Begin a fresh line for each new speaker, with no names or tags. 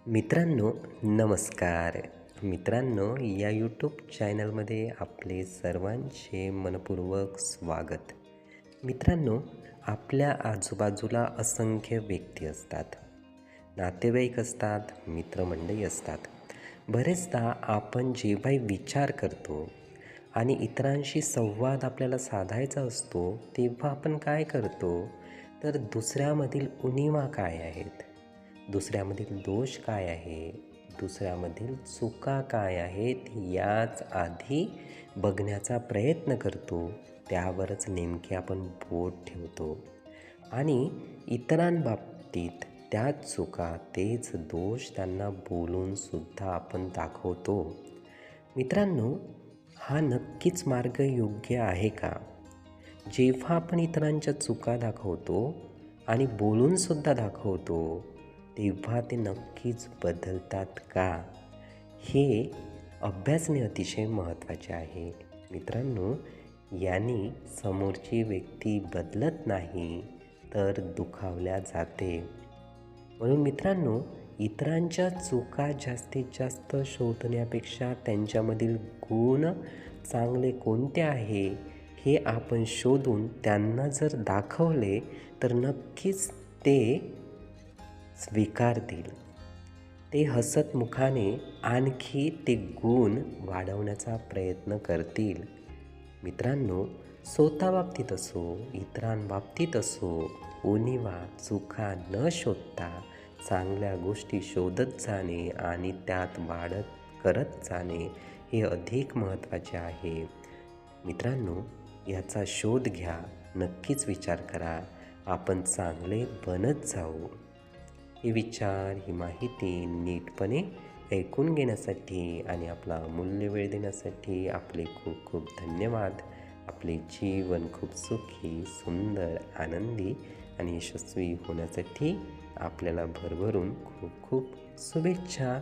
मित्रांनो, नमस्कार. मित्रांनो, या यूट्यूब चॅनलमध्ये आपले सर्वांचे मनपूर्वक स्वागत. मित्रांनो, आपल्या आजूबाजूला असंख्य व्यक्ती असतात, नातेवाईक असतात, मित्रमंडळी असतात. बरेचदा आपण जेव्हाही विचार करतो आणि इतरांशी संवाद आपल्याला साधायचा असतो, तेव्हा आपण काय करतो, तर दुसऱ्यामधील उणिवा काय आहेत, दुसऱ्यामधील दोष काय आहे, दुसऱ्यामधील चुका काय आहेत, याच आधी बघण्याचा प्रयत्न करतो. त्यावरच नेमके आपण बोट ठेवतो आणि इतरांबाबतीत त्याच चुका, तेच दोष त्यांना बोलूनसुद्धा आपण दाखवतो. मित्रांनो, हा नक्कीच मार्ग योग्य आहे का? जेव्हा आपण इतरांच्या चुका दाखवतो आणि बोलूनसुद्धा दाखवतो, तेव्हा ते नक्कीच बदलतात का? हे अभ्यासणे अतिशय महत्त्वाचे आहे. मित्रांनो, याने समोरची व्यक्ती बदलत नाही, तर दुखावल्या जाते. म्हणून मित्रांनो, इतरांच्या चुका जास्तीत जास्त शोधण्यापेक्षा त्यांच्यामधील गुण चांगले कोणते आहे, हे आपण शोधून त्यांना जर दाखवले, तर नक्कीच ते स्वीकारतील. ते हसतमुखाने आणखी ते गुण वाढवण्याचा प्रयत्न करतील. मित्रांनो, स्वतःबाबतीत असो, इतरांबाबतीत असो, उणिवा, चुका न शोधता चांगल्या गोष्टी शोधत जाणे आणि त्यात वाढत करत जाणे हे अधिक महत्त्वाचे आहे. मित्रांनो, याचा शोध घ्या. नक्कीच विचार करा. आपण चांगले बनत जाऊ. हे विचार, ही माहिती नीटपणे ऐकून घेण्यासाठी आणि आपला अमूल्य वेळ देण्यासाठी आपले खूप खूप धन्यवाद. आपले जीवन खूप सुखी, सुंदर, आनंदी आणि यशस्वी होण्यासाठी आपल्याला भरभरून खूप खूप शुभेच्छा.